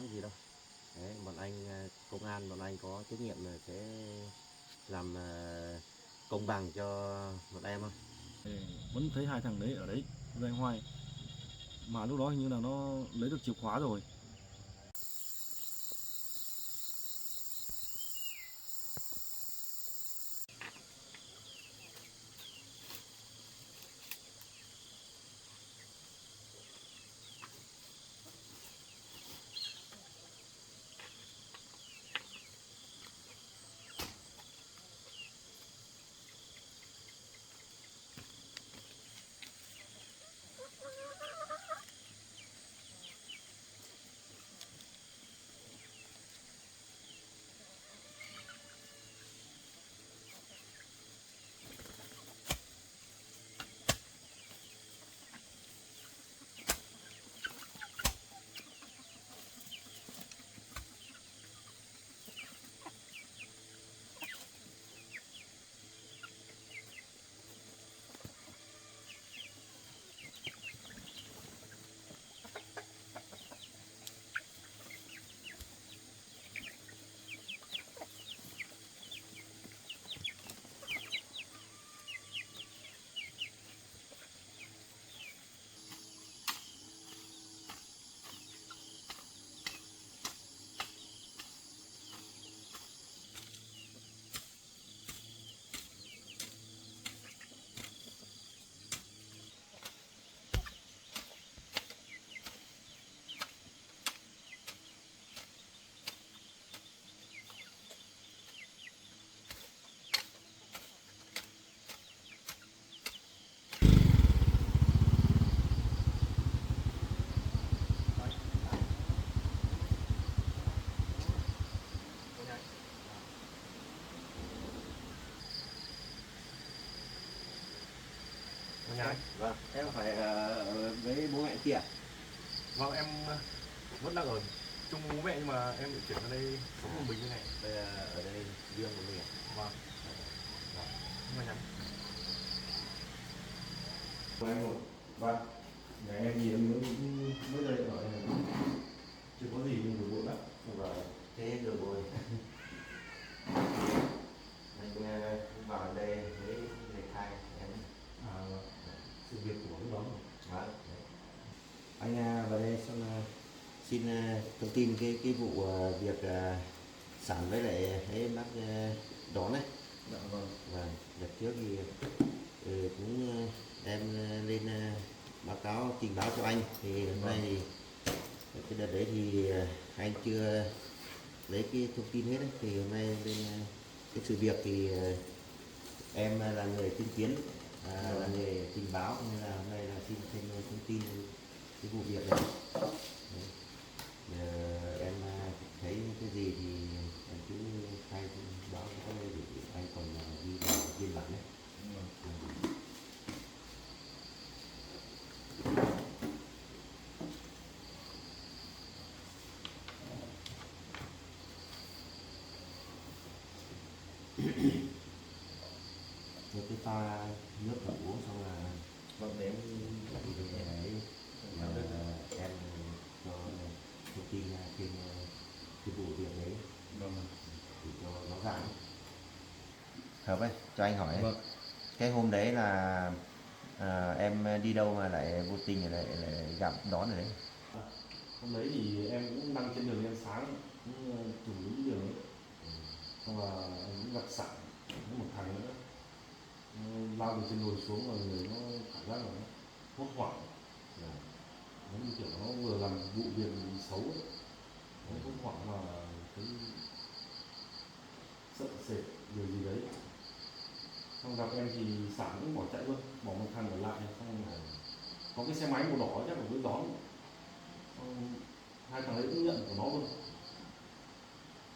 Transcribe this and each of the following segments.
lắm gì đâu. Đấy, bọn anh công an bọn anh có trách nhiệm là sẽ làm công bằng cho bọn em thôi. Vẫn thấy hai thằng đấy ở đấy loay hoay, mà lúc đó hình như là nó lấy được chìa khóa rồi. Vâng, em phải ở với bố mẹ kia. Vâng, em vẫn đang ở chung bố mẹ nhưng mà em bị chuyển ra đây sống một mình như này. Đây là ở đây riêng của mình. Vâng. Vâng. Nhưng mà nhắn. Em rồi. Vâng. Nhà em thì em mới đây ở đây chưa có gì nhưng bực bội lắm. Vâng, thế rồi bồi. Anh vào đây với lời khai em. Sự việc của lúc đó. Vâng. Anh vào đây xong xin thông tin cái vụ việc Sản với lại ấy bác đón đấy. Dạ vâng. Và đợt trước thì cũng đem lên báo cáo trình báo cho anh, thì hôm nay thì cái đợt đấy thì anh chưa lấy cái thông tin hết đấy, thì hôm nay lên cái sự việc thì em là người chứng kiến, là người trình báo, nên là hôm nay là xin thêm thông tin cái vụ việc này. Đấy. Em thấy cái gì thì em cứ khai báo cho đây để anh còn ghi vào biên bản đấy. Rồi cái pha nước vào uống xong là Vâng, để em thì để đấy em cho thông tin trên cái vụ việc đấy để cho rõ ràng. Hợp ấy, cho anh hỏi. Vâng. Cái hôm đấy là em đi đâu mà lại vô tình lại gặp đón ở đấy? Hôm đấy thì em cũng đang trên đường em sáng cũng chủ lý đường ấy. Xong là em cũng gặp Sản với một thằng nữa. Nó lao từ trên đồi xuống rồi người nó cảm giác là nó hốt hoảng. Nó như kiểu nó vừa làm vụ việc gì xấu ấy. Nó hốt hoảng mà thấy sợ sệt điều gì đấy. Xong gặp em thì Sản cũng bỏ chạy luôn, bỏ một thằng ở lại. Xong là có cái xe máy màu đỏ chắc là với đón. Xong hai thằng ấy cũng nhận của nó luôn.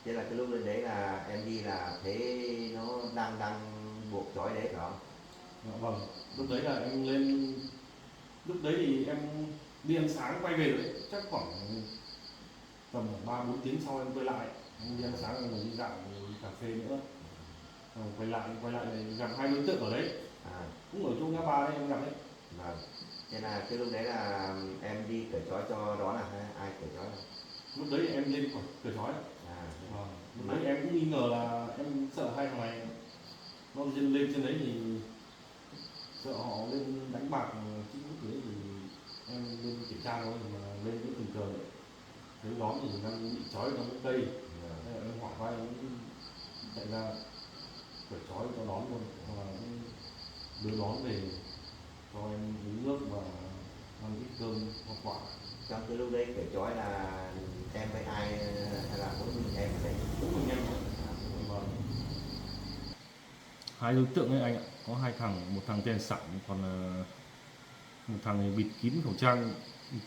Thế là cái lúc đấy là em đi là thấy nó đang buộc trói đấy phải không? Vâng, lúc đấy là em lên, lúc đấy thì em đi ăn sáng quay về đấy, chắc khoảng tầm 3-4 tiếng sau em quay lại. Em đi ăn sáng rồi đi dạo đi cà phê nữa. Rồi quay lại thì gặp hai đối tượng ở đấy, cũng ở chỗ ngã ba đấy em gặp đấy. Vâng. Thế là cái lúc đấy là em đi cởi trói cho đó là ai cởi trói? lúc đấy thì em lên cửa chói. À, Lúc đấy em cũng nghi ngờ là em sợ hai thằng này nó lên trên đấy thì sợ họ lên đánh bạc chứ lúc đấy thì em lên kiểm tra thôi, mà lên cái tình cờ đấy thấy đón thì đang bị trói trong cái cây. Thế là em hoảng quá em cũng chạy ra cởi trói cho đón luôn, và đưa đón về cho em uống nước và ăn ít cơm hoa quả. trong cái lúc đấy kể chói là em với ai hay là mỗi mình em ở đấy? Cũng mình em thôi. À, Vâng. Hai đối tượng ấy anh ạ, có hai thằng, một thằng tên Sẵn, còn một thằng thì bịt kín khẩu trang,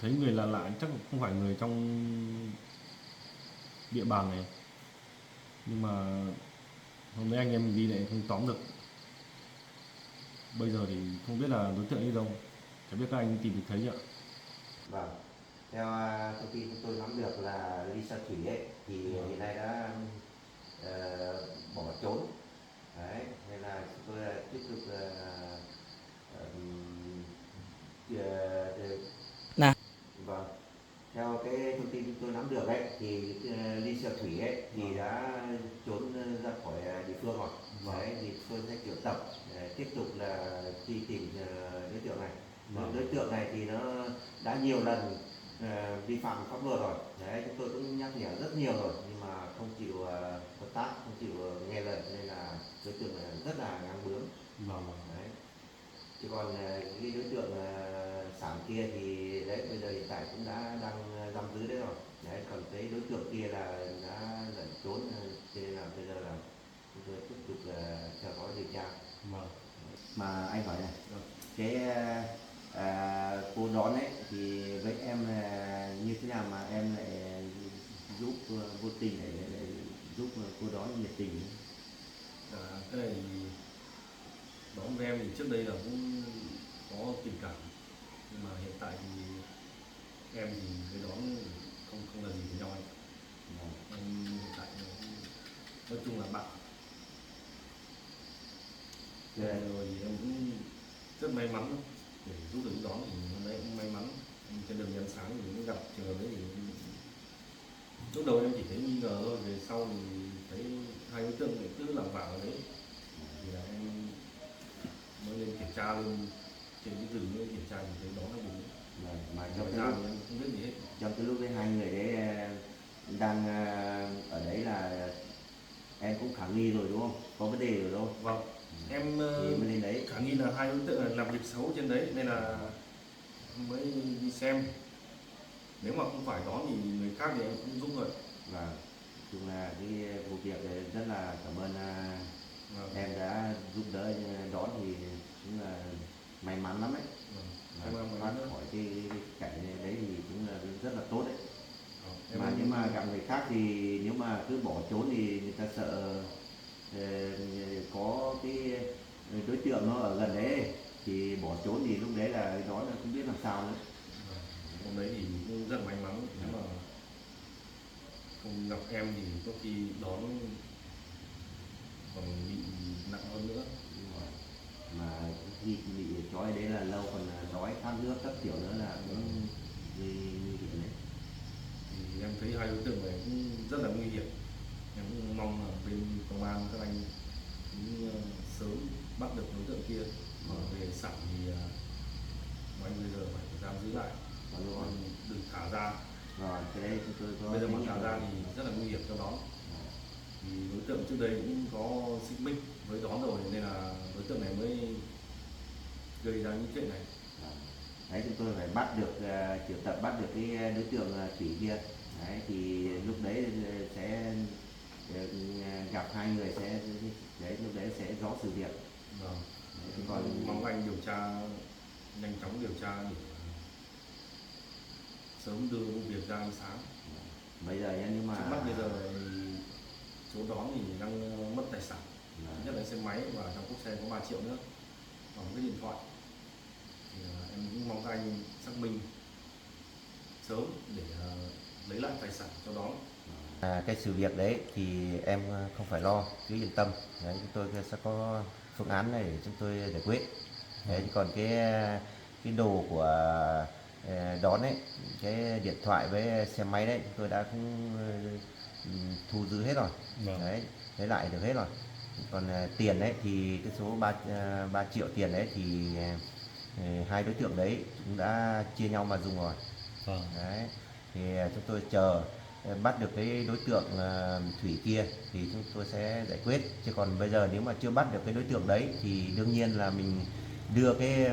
thấy người lạ lạ chắc không phải người trong địa bàn này, nhưng mà hôm nay anh em mình đi lại không tóm được. Bây giờ thì không biết là đối tượng đi đâu, chẳng biết các anh tìm được thấy chưa ạ? vâng, theo thông tin chúng tôi nắm được là Lisa Thủy ấy thì hiện nay đã bỏ trốn. Đấy, nên là chúng tôi tiếp tục Nào. vâng, theo cái thông tin chúng tôi nắm được ấy thì Lisa Thủy ấy thì đã trốn ra khỏi địa phương rồi. Đấy, thì tôi sẽ triệu tập để tiếp tục là truy tìm đối tượng này. Đối tượng này thì nó đã nhiều lần vi phạm pháp luật rồi. Đấy, chúng tôi cũng nhắc nhở rất nhiều rồi nhưng mà không chịu hợp tác, không chịu nghe lời, nên là đối tượng này rất là ngang bướng. Đấy. Chứ còn cái đối tượng Sản kia thì đấy bây giờ hiện tại cũng đang giam giữ đấy rồi. Đấy, còn cái đối tượng kia là đã lẩn trốn, cho nên là bây giờ là chúng tôi tiếp tục theo dõi điều tra. Mà anh hỏi này, cái cô đón ấy thì với em như thế nào mà em lại giúp vô tình lại giúp cô đón nhiệt tình? Cái này đón với em thì trước đây là cũng có tình cảm, nhưng mà hiện tại thì em thì với đón không là gì với nhau anh. Em hiện tại nói chung là bạn. Rồi thì em cũng rất may mắn để giúp được đón, thì hôm nay cũng may mắn trên đường ăn sáng thì cũng gặp trường hợp đấy. Thì lúc đầu em chỉ thấy nghi ngờ thôi, về sau thì thấy hai đối tượng cứ lảng vảng ở đấy, thì là em mới lên kiểm tra lên trên cái rừng mới kiểm tra thì thấy đó là đúng. Mà Trong trong cái lúc em không biết gì hết. trong cái lúc đấy hai người đấy đang ở đấy là em cũng khả nghi rồi đúng không? Có vấn đề rồi đúng không? Vâng, em Thì mới lên đấy. khả nghi là hai đối tượng là làm việc xấu trên đấy nên là mới đi xem. Nếu mà không phải đó thì người khác thì em cũng giúp rồi. Và chung là cái vụ việc này rất là cảm ơn em đã giúp đỡ đón, thì cũng là may mắn lắm đấy. Em may Thoát mắn khỏi cái cảnh đấy thì cũng là rất là tốt đấy. em Mà nếu mà gặp người khác thì nếu mà cứ bỏ trốn thì người ta sợ có cái đối tượng nó ở gần đấy thì bỏ trốn, thì lúc đấy là đó là không biết làm sao nữa. hôm đấy thì cũng rất may mắn, nếu mà không gặp em thì có khi đón còn bị nặng hơn nữa. Mà khi bị trói đấy là lâu, còn đói khát nước các kiểu nữa là cũng nguy hiểm đấy. Thì em thấy hai đối tượng này cũng rất là nguy hiểm. Em cũng mong là bên công an các anh cũng sớm bắt được đối tượng kia. Mà về Sản thì anh bây giờ phải giam giữ lại, còn đừng thả ra. Rồi cái đấy chúng tôi có Bây giờ mà thả ra thì rất là nguy hiểm cho đón. Thì đối tượng trước đây cũng có xích mích với đón rồi, nên là đối tượng này mới gây ra những chuyện này. Đấy, chúng tôi phải bắt được triệu tập bắt được cái đối tượng Thủy kia. Đấy, thì lúc đấy sẽ gặp hai người sẽ đấy, lúc đấy sẽ rõ sự việc. Vâng. Đấy, còn mong anh điều tra nhanh chóng điều tra để sớm đưa vụ việc ra ánh sáng. bây giờ nhá, nhưng mà Trước mắt bây giờ thì chỗ đón thì đang mất tài sản, nhất là xe máy, và trong cốp xe có 3 triệu nữa và một cái điện thoại. Thì em cũng mong các anh xác minh sớm để lấy lại tài sản cho đón. cái sự việc đấy thì em không phải lo, cứ yên tâm. Đấy, chúng tôi sẽ có phương án này để chúng tôi giải quyết. Đấy, còn cái đồ của đón ấy, cái điện thoại với xe máy đấy chúng tôi đã cũng thu giữ hết rồi. Vâng. Đấy, lấy lại được hết rồi. Còn tiền đấy thì cái số 3 triệu tiền đấy thì hai đối tượng đấy cũng đã chia nhau mà dùng rồi. Vâng. Đấy, thì chúng tôi chờ bắt được cái đối tượng Thủy kia thì chúng tôi sẽ giải quyết. Chứ còn bây giờ nếu mà chưa bắt được cái đối tượng đấy thì đương nhiên là mình đưa cái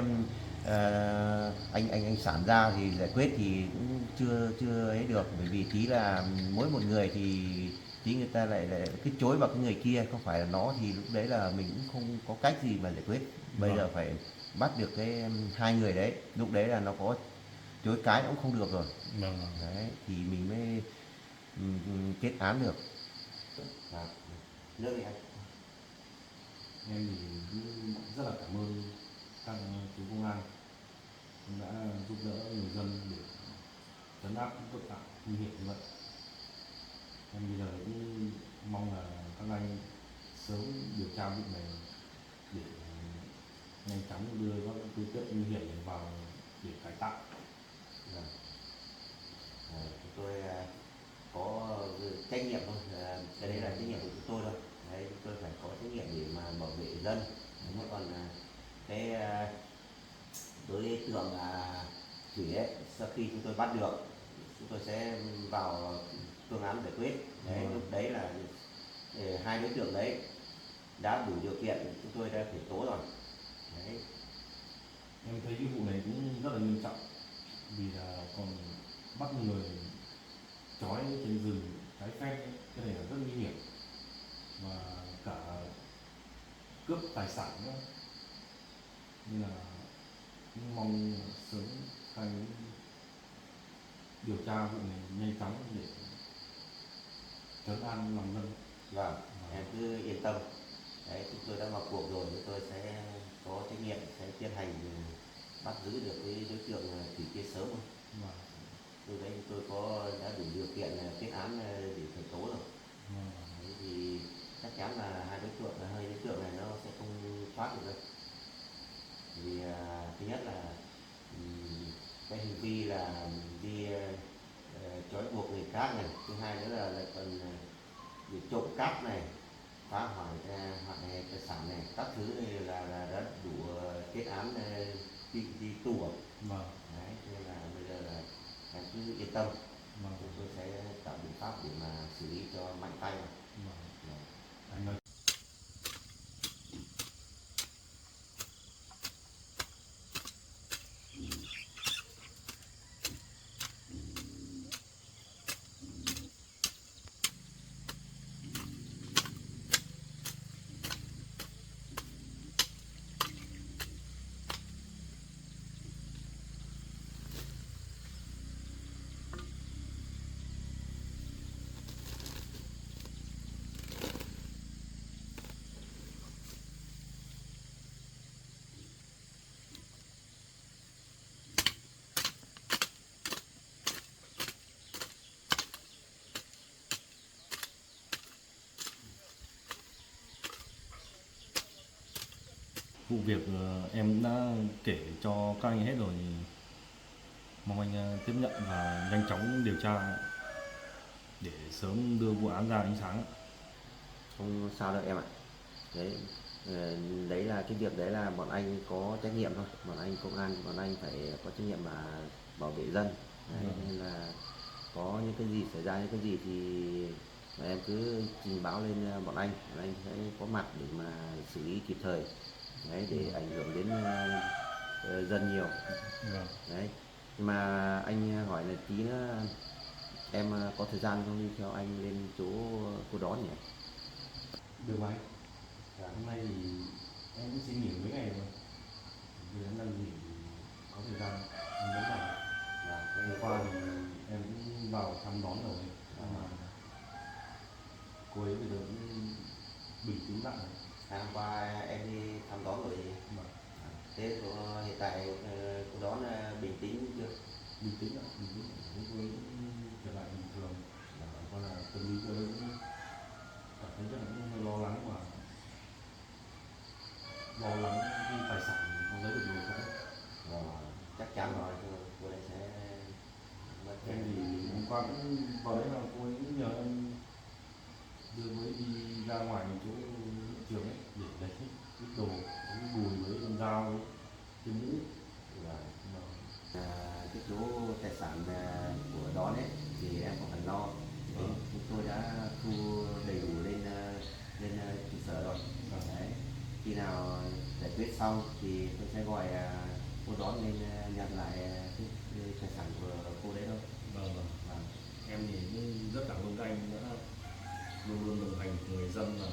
anh Sản ra thì giải quyết thì cũng chưa ấy được, bởi vì tí là mỗi một người thì tí người ta lại cứ chối vào cái người kia, không phải là nó, thì lúc đấy là mình cũng không có cách gì mà giải quyết. Bây giờ phải bắt được cái hai người đấy, lúc đấy là nó có chối cái nó cũng không được rồi. Vâng. Đấy thì mình mới kết án được. Nước đi anh. Em thì cũng rất là cảm ơn các chú công an cũng đã giúp đỡ người dân để trấn áp tội phạm nguy hiểm như vậy. Em bây giờ cũng mong là các anh sớm điều tra vụ này để nhanh chóng đưa các đối tượng nguy hiểm này vào để cải tạo. Chúng tôi có trách nhiệm thôi, cái đấy là trách nhiệm của chúng tôi thôi. Đấy, chúng tôi phải có trách nhiệm để mà bảo vệ dân. Đúng. Còn cái đối tượng Thủy ấy, sau khi chúng tôi bắt được, chúng tôi sẽ vào phương án giải quyết. Đấy, lúc đấy là hai đối tượng đấy đã đủ điều kiện, chúng tôi đã khởi tố rồi. Đấy. Em thấy cái vụ này cũng rất là nghiêm trọng vì là còn bắt người trói trên rừng trái phép ấy. Cái này là rất nguy hiểm và cả cướp tài sản nữa, nên là cũng mong sớm các anh điều tra vụ này nhanh chóng để trấn an lòng dân. Vâng, em cứ yên tâm. Đấy, chúng tôi đã vào cuộc rồi, chúng tôi sẽ có trách nhiệm sẽ tiến hành bắt giữ được cái đối tượng Thủy kia sớm thôi. Từ đấy chúng tôi đã đủ điều kiện kết án để khởi tố rồi. Đấy, thì chắc chắn là hai đối tượng này nó sẽ không thoát được đâu. Vì thứ nhất là cái hành vi là đi trói buộc người khác này, thứ hai nữa là còn bị trộm cắp này, phá hoại tài sản này, các thứ này là đã đủ kết án đi tù rồi. Đấy, nên là bây giờ là em cứ yên tâm, chúng tôi sẽ tạo biện pháp để mà xử lý cho mạnh tay. Vụ việc em cũng đã kể cho các anh hết rồi, mong anh tiếp nhận và nhanh chóng điều tra để sớm đưa vụ án ra ánh sáng. Không sao đâu em ạ. Đấy, đấy là cái việc đấy là bọn anh có trách nhiệm thôi, bọn anh công an bọn anh phải có trách nhiệm mà bảo vệ dân. Đấy, nên là có những cái gì xảy ra, những cái gì thì em cứ trình báo lên bọn anh sẽ có mặt để mà xử lý kịp thời. Đấy, để ảnh hưởng đến dân nhiều. Đấy, nhưng mà anh hỏi là tí nữa em có thời gian không đi theo anh lên chỗ cô đón nhỉ? Được anh. Hôm nay thì em cũng xin nghỉ mấy ngày rồi. Vì em đang nghỉ có thời gian em muốn làm. Hôm qua thì em cũng vào thăm đón rồi. Mà cô ấy bây giờ cũng bình tĩnh lại rồi. Hôm qua em đi thăm đón rồi. Thế hiện tại cô đón bình tĩnh chưa? Bình tĩnh ạ, bình tĩnh. Chúng tôi cũng trở lại bình thường. Còn là tâm lý tôi cũng cảm thấy rất là hơi lo lắng và lo lắng khi tài sản không lấy được rồi. Chắc chắn rồi, cô ấy sẽ và cũng vào đấy là cô ấy cũng nhờ em đưa với đi ra ngoài chỗ trường ấy để lấy ít đồ, cái bùi với con dao với cái mũ là mà Cái chỗ tài sản của đón ấy thì em không phải lo. Vâng. Chúng tôi đã thu đầy đủ lên trụ sở rồi. Vâng. Đấy. Khi nào giải quyết xong thì tôi sẽ gọi cô đón lên nhận lại cái tài sản của cô đấy thôi. Vâng vâng. Vâng. Em thì cũng rất cảm ơn các anh đã luôn luôn đồng hành cùng người dân và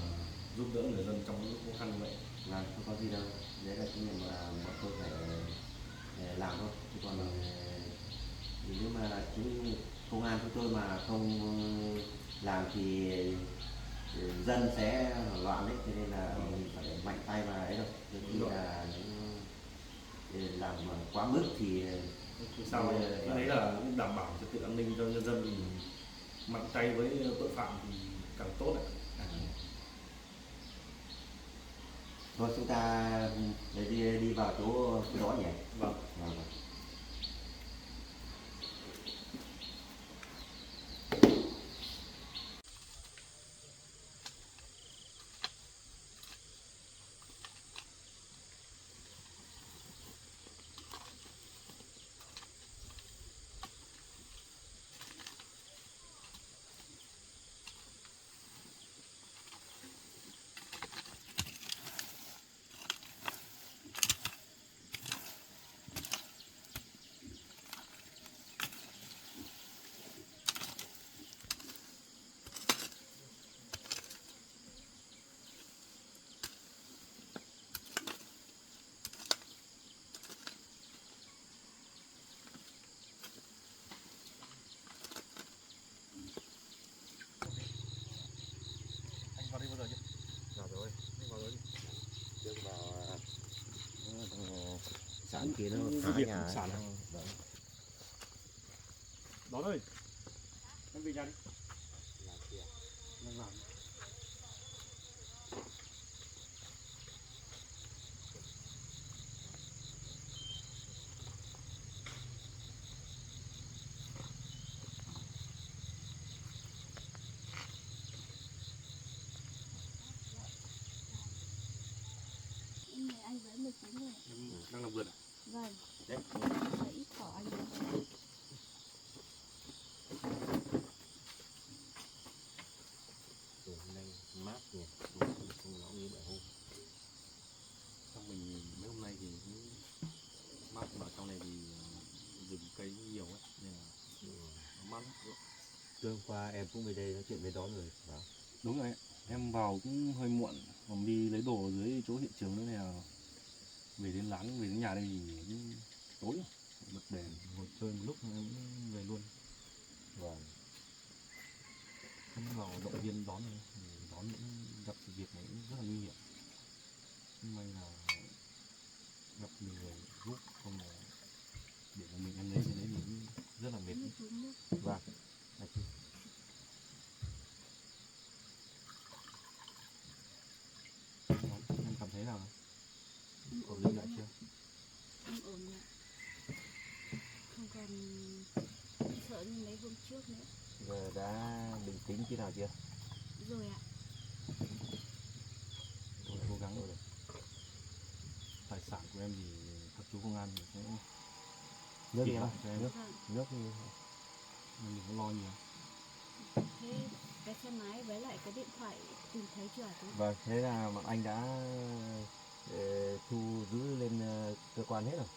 giúp đỡ người dân trong lúc khó khăn như vậy. Vâng, không có gì đâu. Đấy là cái mà bọn tôi phải làm thôi. Chứ còn nếu mà công an chúng tôi mà không làm thì dân sẽ hoảng loạn đấy, cho nên là mình phải mạnh tay vào ấy rồi. Đôi khi là làm mà quá mức thì Sao cái đấy là đảm bảo trật tự an ninh cho nhân dân, thì mạnh tay với tội phạm thì càng tốt ạ. thôi chúng ta đi vào chỗ đó nhỉ. Vâng. Vâng. Anh vào đây bao giờ chưa? Vào rồi. Anh vào rồi. Trước vào sản kia nó Cái phá việc nhà sản à? Vâng. Đón ơi, em về nhà đi. Làm kìa. Đang làm. Anh với 19 rồi. Em đang làm vườn à? Vâng, Đấy. sẽ ít cỏ anh ấy. Hôm nay mát nhỉ, không nóng như bữa hôm. Trong mình mấy hôm nay thì cũng mát, mà trong này thì rừng cây nhiều ấy nên là nó mát lắm. Tối hôm qua em cũng về đây nói chuyện với đón rồi. Vâng. Đúng rồi, em vào cũng hơi muộn, còn đi lấy đồ ở dưới chỗ hiện trường nữa này là về đến nhà đây thì cũng tối rồi, bật đèn ngồi chơi một lúc em cũng về luôn. Vâng. Không vào động viên đón này, đón những gặp sự việc này cũng rất là nguy hiểm, nhưng may là gặp nhiều người giúp, không là để mà mình em lấy cái đấy mình cũng rất là mệt. Nước xuống nước. Vâng. Em cảm thấy là Em ổn ổn định lại lại chưa? Em ổn lại. Không còn sợ như mấy hôm trước nữa. Giờ đã bình tĩnh thế nào chưa? Rồi ạ. Tôi cố gắng rồi. Tài sản của em thì các chú công an thì sẽ Nước kiểm đi lại em. cho em, Vâng. Nước đi. em đừng có lo nhiều. Thế cái xe máy với lại cái điện thoại tìm thấy chưa hả chú? Vâng, thế là bọn anh đã thu giữ lên cơ quan hết rồi.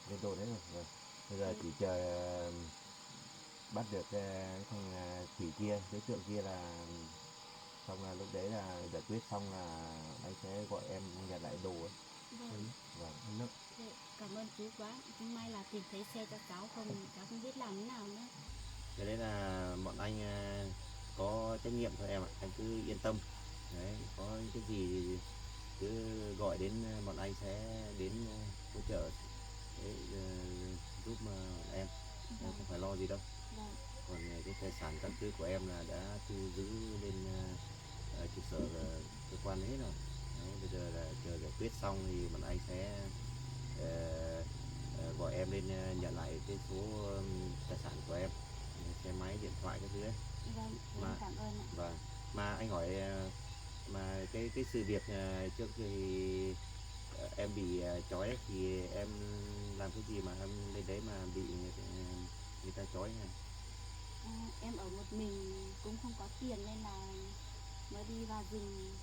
Lên đồn hết rồi. Vâng. Bây giờ chỉ chờ bắt được cái thằng Thủy kia, đối tượng kia là xong, là lúc đấy là giải quyết xong là anh sẽ gọi em nhận lại đồ ấy. Vâng. Vâng. Thế cảm ơn chú quá. Nhưng may là tìm thấy xe cho cháu, không cháu không biết làm thế nào nữa. Cái đấy là bọn anh có trách nhiệm thôi em ạ, anh cứ yên tâm. Đấy, có cái gì thì cứ gọi đến bọn anh sẽ đến hỗ trợ đấy, giúp mà em không phải lo gì đâu. Vâng. Còn cái tài sản các thứ của em là đã thu giữ lên trụ sở cơ quan hết rồi. Đấy, bây giờ là chờ giải quyết xong thì bọn anh sẽ gọi em lên nhận lại cái số tài sản của em, xe máy điện thoại cái thứ ấy. Vâng, em Mà- cảm ơn ạ. Vâng, mà anh hỏi mà cái sự việc trước thì em bị trói ấy, thì em làm cái gì mà em lên đấy mà bị người ta trói hả? Em ở một mình cũng không có tiền nên là mới đi vào rừng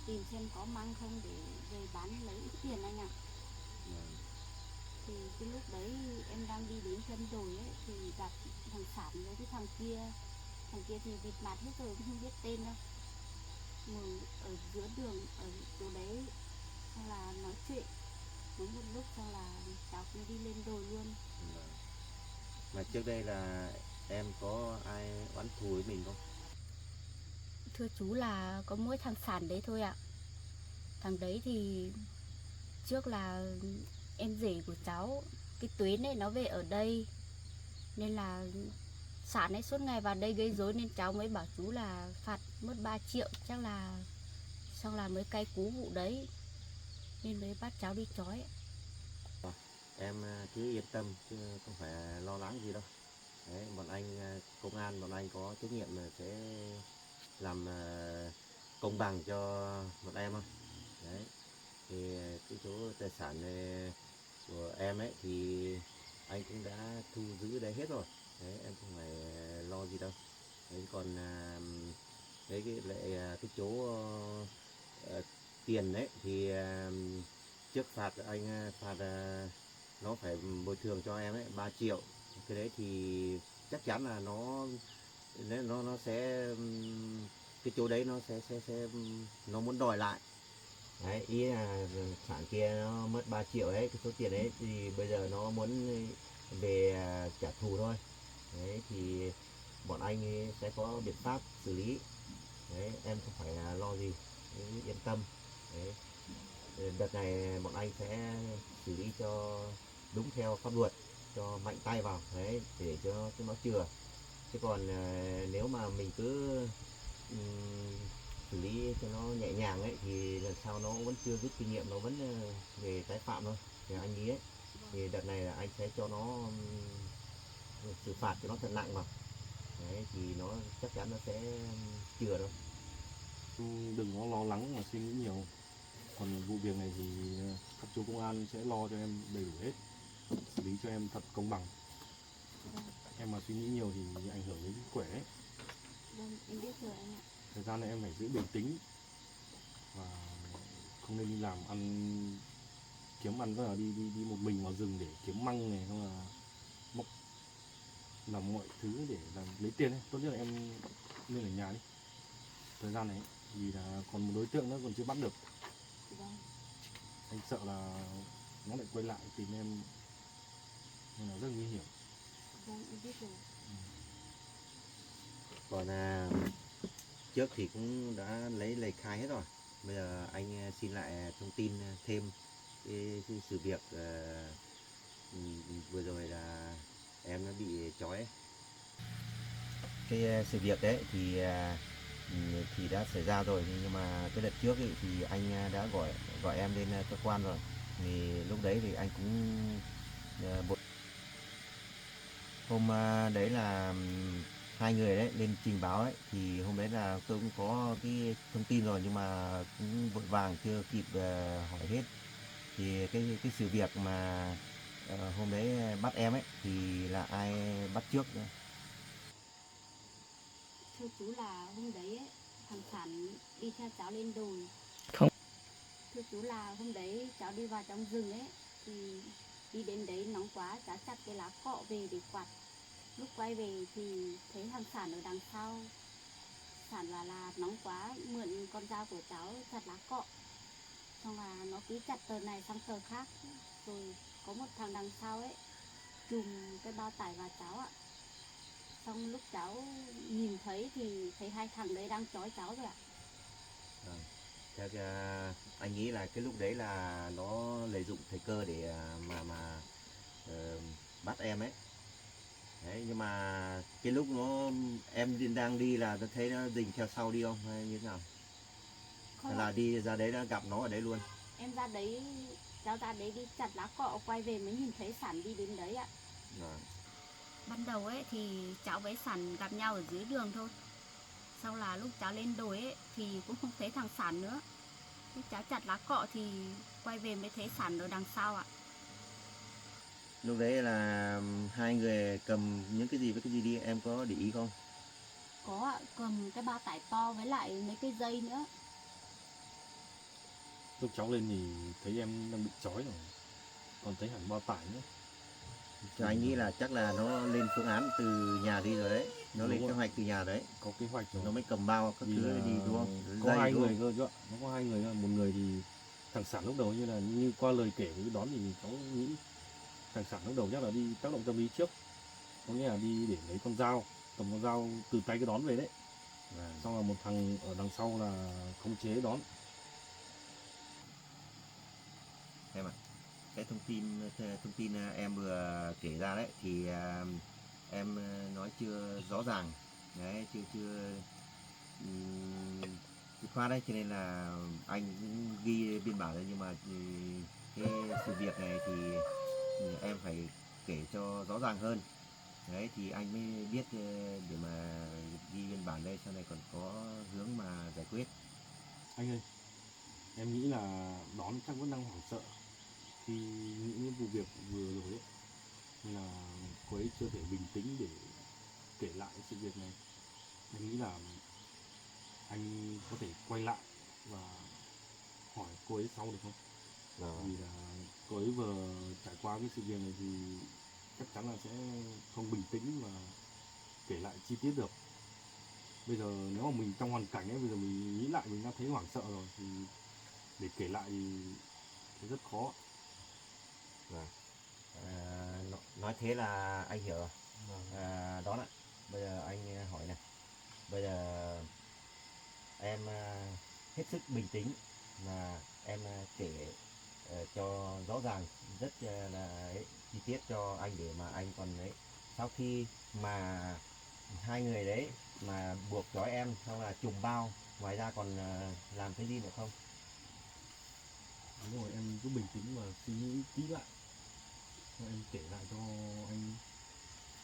tìm xem có măng không để về bán lấy ít tiền anh ạ. Vâng. Thì cái lúc đấy em đang đi đến chân đồi ấy thì gặp thằng Sản với cái thằng kia thì bịt mặt hết rồi cũng không biết tên đâu, ngồi ở giữa đường ở chỗ đấy, xong là nói chuyện nói một lúc xong là cháu cũng đi lên đồi luôn. Vâng. Mà trước đây là em có ai oán thù với mình không? Thưa chú là có mỗi thằng Sản đấy thôi ạ. Thằng đấy thì trước là em rể của cháu, cái Tuyến ấy nó về ở đây nên là Sản ấy suốt ngày vào đây gây rối nên cháu mới bảo chú là phạt mất 3 triệu chắc là, xong là mới cay cú vụ đấy nên mới bắt cháu đi trói. Em cứ yên tâm chứ không phải lo lắng gì đâu. Đấy, bọn anh công an bọn anh có trách nhiệm là sẽ làm công bằng cho bọn em thôi. Đấy, thì cái số tài sản này của em ấy thì anh cũng đã thu giữ đấy hết rồi. Đấy, em không phải lo gì đâu. Đấy, còn đấy cái lại cái chỗ tiền đấy thì trước phạt anh phạt nó phải bồi thường cho em ấy 3 triệu. Cái đấy thì chắc chắn là nó sẽ cái chỗ đấy nó sẽ nó muốn đòi lại. Đấy, ý là khoản kia nó mất 3 triệu đấy, cái số tiền đấy thì bây giờ nó muốn về trả thù thôi. Đấy thì bọn anh sẽ có biện pháp xử lý. Đấy, em không phải lo gì, đấy, yên tâm. Đấy, đợt này bọn anh sẽ xử lý cho đúng theo pháp luật, cho mạnh tay vào đấy để cho nó chừa. Chứ còn nếu mà mình cứ xử lý cho nó nhẹ nhàng ấy thì lần sau nó vẫn chưa rút kinh nghiệm, nó vẫn về tái phạm thôi. Thì anh nghĩ ấy thì đợt này là anh sẽ cho nó xử phạt cho nó thật nặng vào. Đấy thì nó chắc chắn nó sẽ chừa đâu. Đừng có lo lắng mà suy nghĩ nhiều. Còn vụ việc này thì các chú công an sẽ lo cho em đầy đủ hết, xử lý cho em thật công bằng. Em mà suy nghĩ nhiều thì ảnh hưởng đến sức khỏe ấy. Vâng, em biết rồi anh ạ. Thời gian này em phải giữ bình tĩnh và không nên đi làm kiếm ăn, rất là đi một mình vào rừng để kiếm măng này, không là móc, làm mọi thứ để lấy tiền ấy. Tốt nhất là em nên ở nhà đi thời gian này, vì là còn một đối tượng nữa còn chưa bắt được. Vâng, Anh sợ là nó lại quay lại tìm em nên là rất nguy hiểm. vâng em biết rồi. Còn trước thì cũng đã lấy lời khai hết rồi. Bây giờ anh xin lại thông tin thêm cái sự việc vừa rồi là em nó bị trói ấy. Cái sự việc đấy thì đã xảy ra rồi, nhưng mà cái đợt trước ấy, thì anh đã gọi em lên cơ quan rồi. Thì lúc đấy thì anh cũng hôm đấy là hai người đấy lên trình báo ấy, thì hôm đấy là tôi cũng có cái thông tin rồi nhưng mà cũng vội vàng chưa kịp hỏi hết. Thì cái sự việc mà hôm đấy bắt em ấy thì là ai bắt trước nữa? Thưa chú là hôm đấy ấy, thằng Sản đi theo cháu lên đồi. Không. Thưa chú là hôm đấy cháu đi vào trong rừng ấy thì đi đến đấy nóng quá, cháu chặt cái lá cọ về để quạt. Lúc quay về thì thấy thằng Sản ở đằng sau. Sản bảo là nóng quá, mượn con dao của cháu chặt lá cọ. Xong là nó cứ chặt tờ này sang tờ khác. Rồi có một thằng đằng sau ấy chùm cái bao tải vào cháu ạ. Xong lúc cháu nhìn thấy thì thấy hai thằng đấy đang trói cháu rồi ạ. Theo anh nghĩ là cái lúc đấy là nó lợi dụng thời cơ để bắt em ấy. Đấy, nhưng mà cái lúc em đang đi là tôi thấy nó rình theo sau đi không hay như thế nào? Không Hay là ạ, đi ra đấy đã gặp nó ở đấy luôn? em ra đấy, cháu ra đấy đi chặt lá cọ quay về mới nhìn thấy Sản đi đến đấy ạ. Rồi. Ban đầu ấy thì cháu với Sản gặp nhau ở dưới đường thôi. Sau là lúc cháu lên đồi ấy thì cũng không thấy thằng Sản nữa. Lúc cháu chặt lá cọ thì quay về mới thấy Sản ở đằng sau ạ. Lúc đấy là hai người cầm những cái gì với cái gì đi, em có để ý không? Có ạ, cầm cái bao tải to với lại mấy cái dây nữa. Lúc cháu lên thì thấy em đang bị trói rồi, còn thấy hẳn bao tải nữa. Cho anh nghĩ là chắc là nó lên phương án từ nhà đi rồi đấy, nó Đúng lên kế rồi. hoạch từ nhà đấy, Có kế hoạch rồi. nó mới cầm bao các Vì thứ là đi đúng không? có Dây hai đúng người không? cơ chứ ạ. Nó có hai người, một người thì thằng Sản lúc đầu như qua lời kể của cái đón thì cháu nghĩ thằng Sản lúc đầu chắc là đi tác động tâm lý trước, có nghĩa là đi để lấy con dao, cầm con dao từ tay cái đón về đấy. Vâng. Xong là một thằng ở đằng sau là khống chế đón. Em ạ, cái thông tin em vừa kể ra đấy thì em nói chưa rõ ràng đấy, chưa dứt khoát đấy, cho nên là anh cũng ghi biên bản rồi, nhưng mà cái sự việc này thì em phải kể cho rõ ràng hơn đấy thì anh mới biết để mà ghi biên bản đây, sau này còn có hướng mà giải quyết. Anh ơi, em nghĩ là đón chắc vẫn đang hoảng sợ khi nghĩ những vụ việc vừa rồi ấy, nên là cô ấy chưa thể bình tĩnh để kể lại sự việc này. Em nghĩ là anh có thể quay lại và hỏi cô ấy sau được không? Vì là cô ấy vừa trải qua cái sự việc này thì chắc chắn là sẽ không bình tĩnh và kể lại chi tiết được. Bây giờ nếu mà mình trong hoàn cảnh ấy, bây giờ mình nghĩ lại mình đã thấy hoảng sợ rồi thì để kể lại thì rất khó. Vâng. Nói thế là anh hiểu rồi. Đó là bây giờ anh hỏi này, bây giờ em hết sức bình tĩnh và em kể cho rõ ràng, rất là chi tiết cho anh để mà anh còn ấy, sau khi mà hai người đấy mà buộc trói em xong là trùm bao, ngoài ra còn làm cái gì nữa không? Đúng rồi, em cứ bình tĩnh và suy nghĩ kỹ lại. Rồi em kể lại cho anh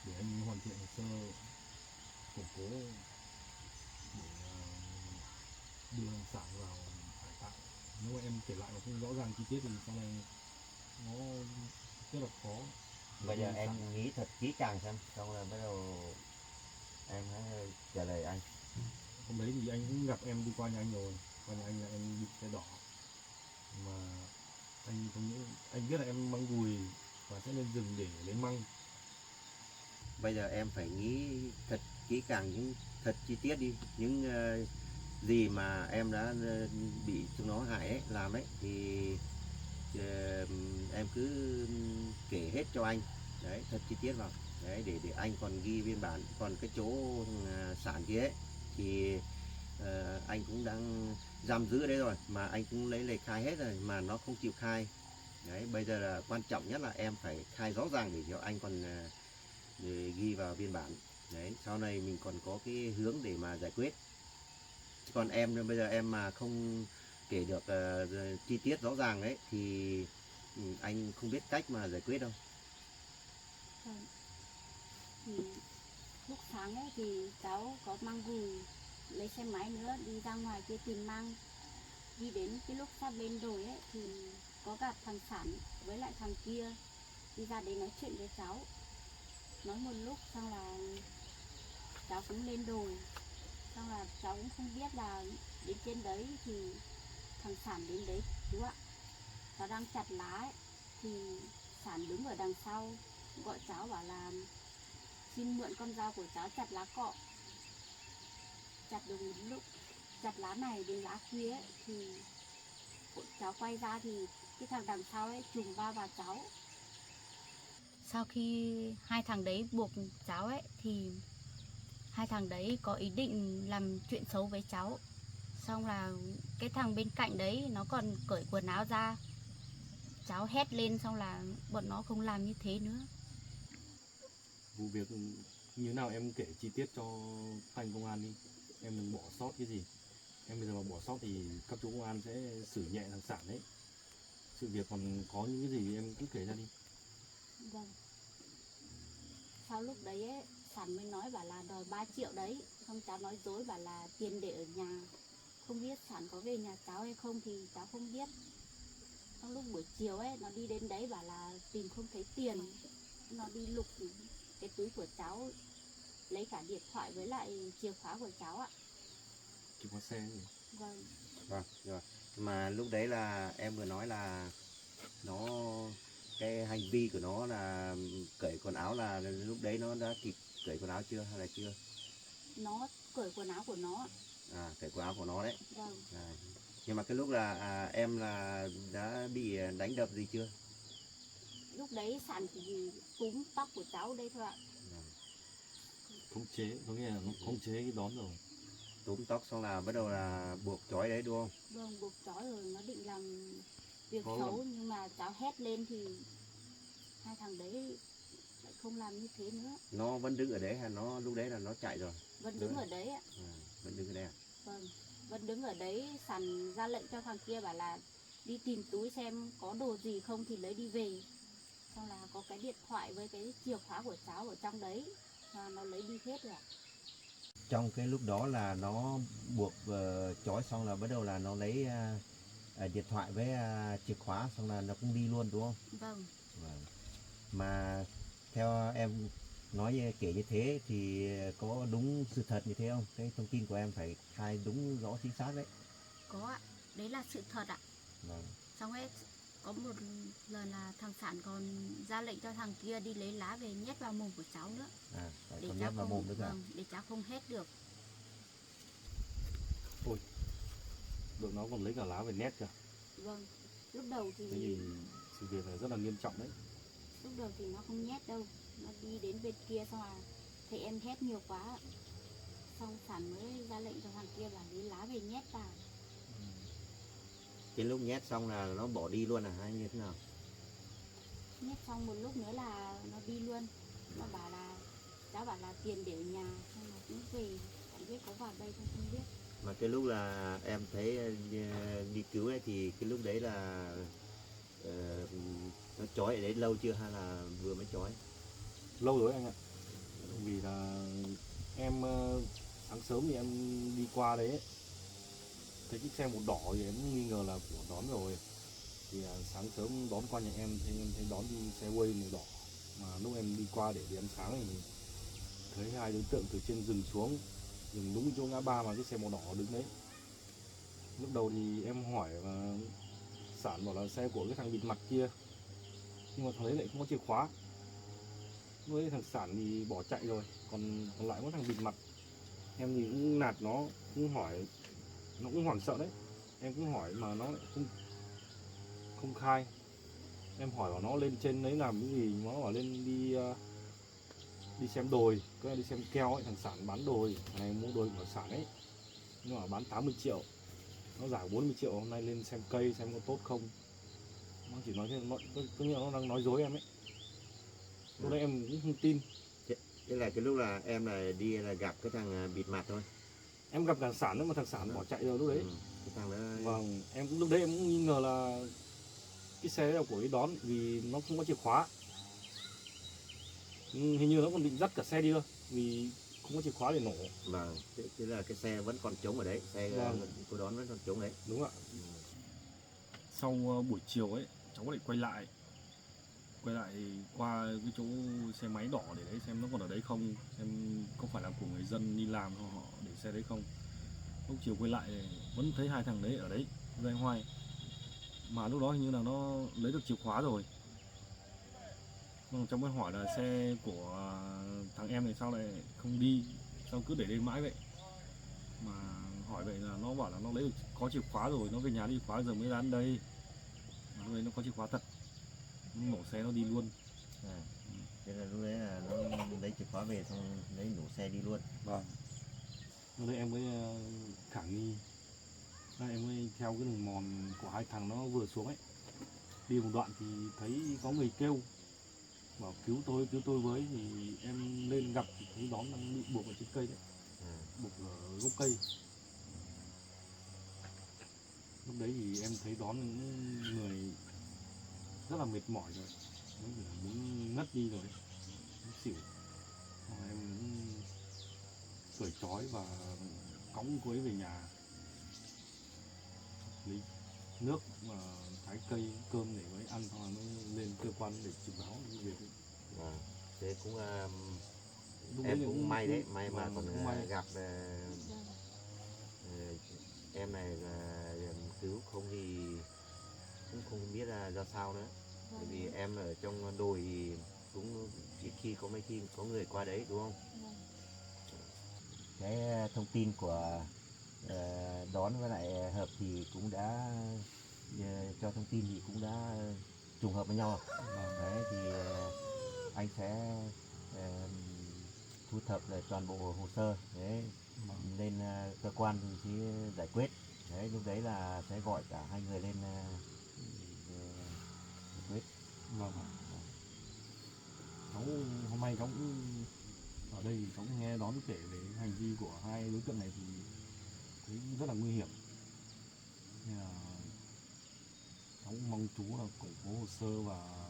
để anh hoàn thiện hồ sơ củng cố để đưa hàng sản vào cải tạo. Nếu mà em kể lại mà không rõ ràng chi tiết thì sau này nó rất là khó. Bây giờ em nghĩ thật kỹ càng xem, xong là bắt đầu em hãy trả lời anh. Hôm đấy thì anh cũng gặp em đi qua nhà anh rồi, qua nhà anh là em đi xe đỏ mà anh không nghĩ, anh biết là em mang gùi và sẽ lên rừng để lấy măng. Bây giờ em phải nghĩ thật kỹ càng, những thật chi tiết đi, những gì mà em đã bị chúng nó hại ấy, làm ấy thì em cứ kể hết cho anh đấy, thật chi tiết vào đấy, để anh còn ghi biên bản. Còn cái chỗ sản kia ấy thì anh cũng đang giam giữ đấy rồi, mà anh cũng lấy lời khai hết rồi mà nó không chịu khai đấy. Bây giờ là quan trọng nhất là em phải khai rõ ràng để cho anh còn để ghi vào biên bản đấy, sau này mình còn có cái hướng để mà giải quyết. Còn em bây giờ em mà không kể được chi tiết rõ ràng đấy thì anh không biết cách mà giải quyết đâu. Vâng. Thì lúc sáng ấy thì cháu có mang gùi, lấy xe máy nữa đi ra ngoài kia tìm măng. Đi đến cái lúc sắp lên đồi ấy thì có gặp thằng Sản với lại thằng kia đi ra đấy nói chuyện với cháu. Nói một lúc xong là cháu cũng lên đồi, xong là cháu cũng không biết là đến trên đấy thì thằng Sản đến đấy chú ạ. Cháu đang chặt lá ấy, thì Sản đứng ở đằng sau gọi cháu bảo là xin mượn con dao của cháu chặt lá cọ. Chặt được một lúc, chặt lá này đến lá kia ấy, thì cháu quay ra thì cái thằng đằng sau ấy trùm vào cháu. Sau khi hai thằng đấy buộc cháu ấy thì hai thằng đấy có ý định làm chuyện xấu với cháu. Xong là cái thằng bên cạnh đấy nó còn cởi quần áo ra. Cháu hét lên xong là bọn nó không làm như thế nữa. Vụ việc như thế nào em kể chi tiết cho anh công an đi, em đừng bỏ sót cái gì. Em bây giờ mà bỏ sót thì các chú công an sẽ xử nhẹ thằng Sản đấy. Sự việc còn có những cái gì em cứ kể ra đi. Vâng. sau lúc đấy ấy, Sản mới nói bảo là đòi 3 triệu đấy. Xong cháu nói dối bảo là tiền để ở nhà, không biết Sản có về nhà cháu hay không thì cháu không biết. Trong lúc buổi chiều ấy nó đi đến đấy bảo là tìm không thấy tiền, nó đi lục cái túi của cháu, lấy cả điện thoại với lại chìa khóa của cháu ạ. Chìa khóa xe gì? Vâng. Vâng, rồi. Mà lúc đấy là em vừa nói là nó, cái hành vi của nó là cởi quần áo, là lúc đấy nó đã kịp cởi quần áo chưa hay là chưa? Nó cởi quần áo của nó. À, cởi quần áo của nó đấy. Vâng. À, nhưng mà cái lúc là em là đã bị đánh đập gì chưa? Lúc đấy Sản chỉ túm tóc của cháu đây thôi ạ. Khống chế, có nghĩa là nó khống chế cái đón rồi. Túm tóc xong là bắt đầu là buộc trói đấy đúng không? Vâng, buộc trói rồi nó định làm việc Có xấu, nhưng mà cháu hét lên thì hai thằng đấy lại không làm như thế nữa. Nó vẫn đứng ở đấy hay nó lúc đấy là nó chạy rồi? Vẫn đứng ở đấy ạ. Vẫn đứng ở đây à? Vâng, vẫn đứng ở đấy. Sản ra lệnh cho thằng kia bảo là đi tìm túi xem có đồ gì không thì lấy đi về. Xong là có cái điện thoại với cái chìa khóa của cháu ở trong đấy, và nó lấy đi hết rồi ạ. Trong cái lúc đó là nó buộc trói xong là bắt đầu là nó lấy điện thoại với chìa khóa xong là nó cũng đi luôn đúng không? Vâng. Vâng. Mà theo em nói kể như thế thì có đúng sự thật như thế không? Cái thông tin của em phải khai đúng rõ chính xác đấy. Có ạ, đấy là sự thật ạ. Vâng. Xong ấy có một lần là thằng Sản còn ra lệnh cho thằng kia đi lấy lá về nhét vào mồm của cháu nữa. À, phải Để còn cháu nhét vào không, mồm nữa cả. vâng, để cháu không hết được. Ôi, đội nó còn lấy cả lá về nét kìa. Vâng, lúc đầu Thế thì thì sự việc này rất là nghiêm trọng đấy. lúc đầu thì nó không nhét đâu, nó đi đến bên kia xong là thấy em hét nhiều quá, xong Sản mới ra lệnh cho thằng kia là lấy lá về nhét vào. Cái lúc nhét xong là nó bỏ đi luôn à hay như thế nào? Nhét xong một lúc nữa là nó đi luôn. Nó bảo là, cháu bảo là tiền để ở nhà, xong là cũng về, chẳng biết có vào đây không biết. Mà cái lúc là em thấy đi cứu ấy thì cái lúc đấy là nó trói ở đấy lâu chưa hay là vừa mới trói? Lâu rồi anh ạ. Vì là em sáng sớm thì em đi qua đấy ấy, thấy chiếc xe màu đỏ thì em nghi ngờ là của đón rồi. Thì sáng sớm đón qua nhà em thì em thấy đón đi xe Way màu đỏ. Mà lúc em đi qua để đi ăn sáng thì thấy hai đối tượng từ trên rừng xuống, dừng đúng chỗ ngã ba mà cái xe màu đỏ đứng đấy. Lúc đầu thì em hỏi và Sản bảo là xe của cái thằng bịt mặt kia, nhưng mà thằng đấy lại không có chìa khóa. Lúc đấy thằng Sản thì bỏ chạy rồi, còn lại có thằng bịt mặt. Em thì cũng nạt nó, cũng hỏi, nó cũng hoảng sợ đấy. Em cũng hỏi mà nó lại không khai. Em hỏi bảo nó lên trên đấy làm cái gì, nó bảo lên đi xem đồi, cứ đi xem keo ấy. Thằng Sản bán đồi, thằng này mua đồi của Sản ấy, nhưng mà bán 80 triệu, nó giả 40 triệu. Hôm nay lên xem cây xem có tốt không. Nó chỉ nói thế, có nghĩa là nó đang nói dối em ấy. Lúc đấy em cũng không tin. Thế là cái lúc là em là đi là gặp cái thằng bịt mặt thôi. Em gặp thằng Sản nữa mà thằng Sản bỏ chạy rồi lúc đấy. Cái thằng đó. Vâng, em cũng lúc đấy em cũng nghi ngờ là cái xe đấy là của cái đón, vì nó không có chìa khóa. Hình như nó còn định dắt cả xe đi cơ, vì không có chìa khóa để nổ. Vâng, thế là cái xe vẫn còn trống ở đấy, xe cô đón vẫn còn trống đấy. Đúng ạ. Sau buổi chiều ấy, cháu lại quay lại qua cái chỗ xe máy đỏ để đấy xem nó còn ở đấy không, xem có phải là của người dân đi làm họ để xe đấy không. Lúc chiều quay lại vẫn thấy hai thằng đấy ở đấy loay hoay, mà lúc đó hình như là nó lấy được chìa khóa rồi. Cháu mới hỏi là xe của thằng em này sao lại không đi, sao cứ để đây mãi vậy. Mà hỏi vậy là nó bảo là nó lấy được, có chìa khóa rồi, nó về nhà đi khóa giờ mới ra đến đây. Mà lúc đấy nó có chìa khóa thật, nó nổ xe nó đi luôn. Thế là lúc đấy là nó lấy chìa khóa về xong lấy nổ xe đi luôn. Vâng. Lúc đấy em mới khả nghi. Đây em mới theo cái đường mòn của hai thằng nó vừa xuống ấy. Đi một đoạn thì thấy có người kêu bảo cứu tôi với, thì em lên gặp thì thấy đón đang bị buộc ở trên cây đấy. Buộc ở gốc cây. Lúc đấy thì em thấy đón những người rất là mệt mỏi rồi, muốn ngất đi rồi đấy, muốn xỉu. Em cũng cởi trói và cõng cô ấy về nhà, lấy nước và trái cây cơm để mới ăn, hoặc là mới lên cơ quan để trình báo cái việc ấy. Vâng. Thế cũng Lúc em đấy cũng may đấy, may mà vâng, còn cũng may. gặp Vâng. em này là cứu, không thì cũng không biết là do sao nữa. Bởi vì Vâng. em ở trong đồi thì cũng ít khi có mấy khi có người qua đấy đúng không? Vâng. Cái thông tin của đón với lại hợp thì cũng đã cho thông tin thì cũng đã trùng hợp với nhau. Đấy thì anh sẽ ờ, thu thập lại toàn bộ hồ sơ đấy, lên cơ quan thì sẽ giải quyết. Đấy lúc đấy là sẽ gọi cả hai người lên giải quyết. Vâng. Cháu hôm nay cháu cũng ở đây thì cháu cũng nghe đón kể về hành vi của hai đối tượng này thì thấy rất là nguy hiểm, nên là cháu cũng mong chú là củng cố hồ sơ và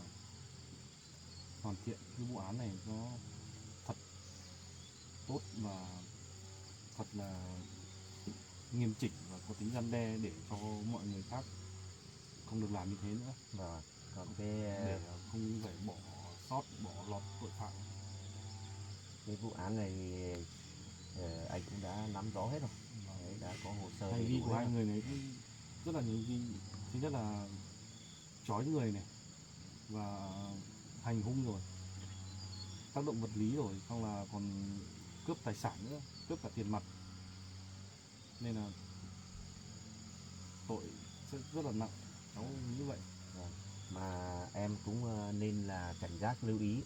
hoàn thiện cái vụ án này nó thật tốt và thật là nghiêm chỉnh và có tính răn đe để cho mọi người khác không được làm như thế nữa. Và còn cái Để không phải bỏ sót, bỏ lọt tội phạm. cái vụ án này thì anh cũng đã nắm rõ hết rồi. Đấy, đã có hồ sơ Hành đầy vi đủ của hết hai rồi. người này cũng rất là nhiều hành vi. Thứ nhất là trói người này và hành hung rồi, tác động vật lý rồi, xong là còn cướp tài sản nữa, cướp cả tiền mặt, nên là tội rất là nặng, cháu nghĩ vậy. Mà em cũng nên là cảnh giác lưu ý,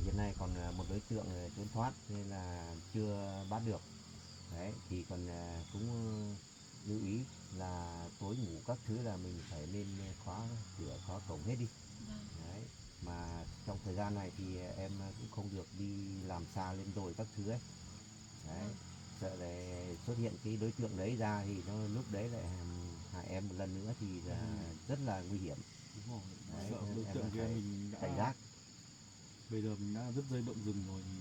hiện nay còn một đối tượng trốn thoát nên là chưa bắt được. Đấy thì còn cũng lưu ý là tối ngủ các thứ là mình phải nên khóa cửa khóa cổng hết đi. Đấy mà trong thời gian này thì em cũng không được đi làm xa lên đồi các thứ ấy. Đấy sợ là xuất hiện cái đối tượng đấy ra thì nó lúc đấy lại hại em một lần nữa thì là rất là nguy hiểm. Đúng rồi. Đấy, Sợ nên đối em tượng kia phải mình đã cảnh giác. bây giờ mình đã dứt dây động rừng rồi thì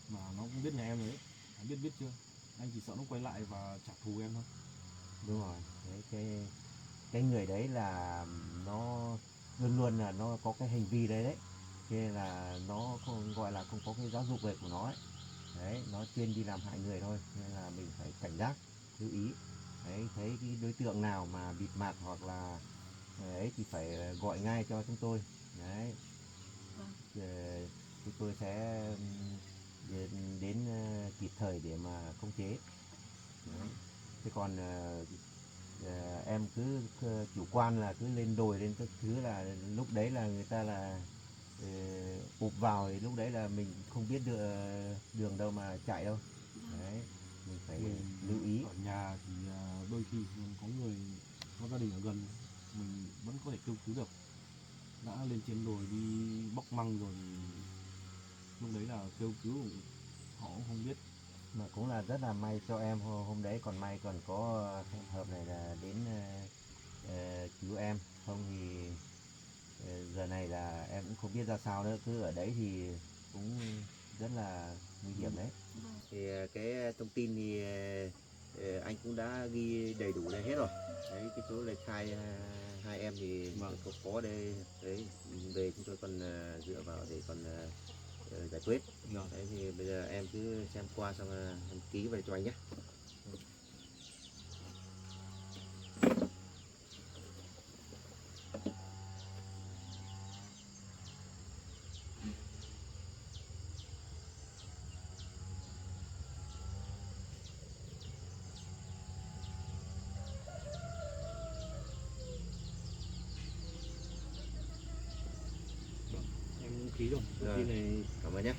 mà nó cũng biết nhà em đấy, anh biết chưa, anh chỉ sợ nó quay lại và trả thù em thôi. Đúng rồi. Đấy, cái người đấy là nó luôn luôn là nó có cái hành vi đấy đấy, cho nên là nó không gọi là không có cái giáo dục về của nó ấy. Đấy nó chuyên đi làm hại người thôi, nên là mình phải cảnh giác lưu ý. Đấy thấy cái đối tượng nào mà bịt mặt hoặc là ấy thì phải gọi ngay cho chúng tôi. Đấy chúng tôi sẽ đến kịp thời để mà khống chế. Đấy. Thế còn em cứ chủ quan là cứ lên đồi lên các thứ là lúc đấy là người ta là ụp vào thì lúc đấy là mình không biết đường đâu mà chạy đâu. Đấy mình phải Mình lưu ý. ở nhà thì đôi khi có người có gia đình ở gần mình vẫn có thể kêu cứu được, đã lên trên đồi đi bóc măng rồi thì lúc đấy là kêu cứu họ cũng không biết. Mà cũng là rất là may cho em hôm đấy còn may còn có hợp này là đến cứu em, không thì giờ này là em cũng không biết ra sao nữa, cứ ở đấy thì cũng rất là nguy hiểm đấy. Thì cái thông tin thì anh cũng đã ghi đầy đủ đây hết rồi. Đấy cái số lời khai hai em thì có đây đấy, về chúng tôi còn dựa vào để còn giải quyết. Đấy thì bây giờ em cứ xem qua xong em ký về cho anh nhé. Em ký rồi, thông tin này Cảm ơn nhé.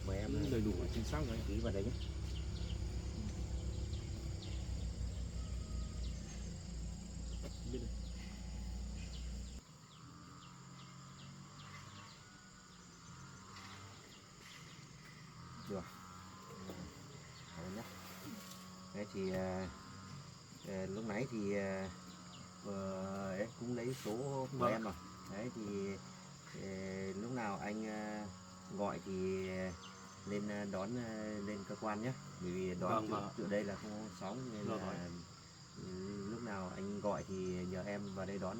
Mời em cũng đầy đủ và chính xác rồi. ký vào đây nhé. Biết rồi. Được. Cảm ơn nhé. Đấy thì lúc nãy thì em cũng lấy số của em rồi. Đấy thì lúc nào anh gọi thì lên đón lên cơ quan nhé, bởi vì đón Vâng, chỗ đây là không có sóng nên Rồi, là lúc nào anh gọi thì nhờ em vào đây đón,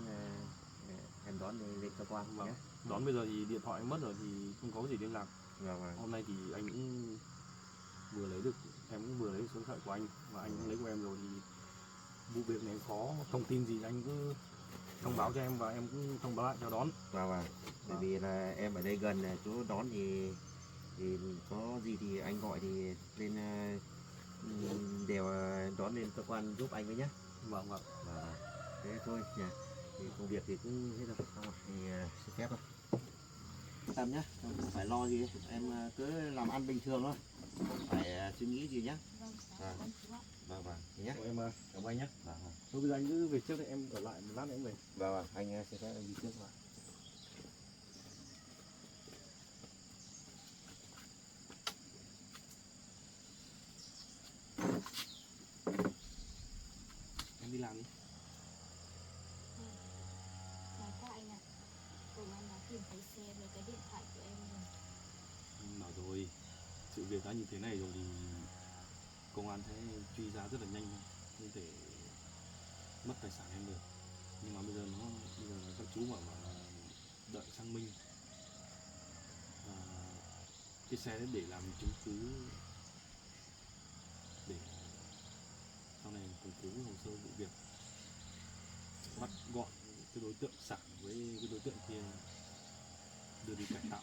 em đón lên cơ quan Vâng. nhé. Đón bây giờ thì điện thoại mất rồi thì không có gì liên lạc. Vâng. Hôm nay thì anh cũng vừa lấy được, em cũng vừa lấy được số điện thoại của anh và anh cũng lấy của em rồi, thì vụ việc này có thông tin gì anh cứ thông báo cho em và em cũng thông báo lại cho đón. Vâng. Bởi vì là em ở đây gần là chỗ đón thì có gì thì anh gọi thì lên đều đón lên cơ quan giúp anh với nhé. Vâng. Thế thôi nhỉ, thì công việc thì cũng hết rồi, xong rồi thì xin phép thôi. Yên tâm nhé, không phải lo gì, em cứ làm ăn bình thường thôi, không phải suy nghĩ gì nhé. Vâng, cảm ơn chú ạ. Vâng nhé. Em cảm ơn anh nhé. Vâng. Thôi bây giờ anh cứ về trước thì em ở lại một lát nữa em về. Vâng, anh xin phép em đi trước rồi. Em đi làm đi. Chào các anh ạ. Công an đã tìm thấy xe với cái điện thoại của em rồi. Anh bảo rồi, sự việc đã như thế này rồi thì công an sẽ truy ra rất là nhanh thôi, không thể mất tài sản em được. Nhưng mà bây giờ là các chú bảo là đợi xác minh và cái xe đấy để làm chứng cứ để sau này củng cố hồ sơ vụ việc, bắt gọn cái đối tượng sản với cái đối tượng kia đưa đi cải tạo.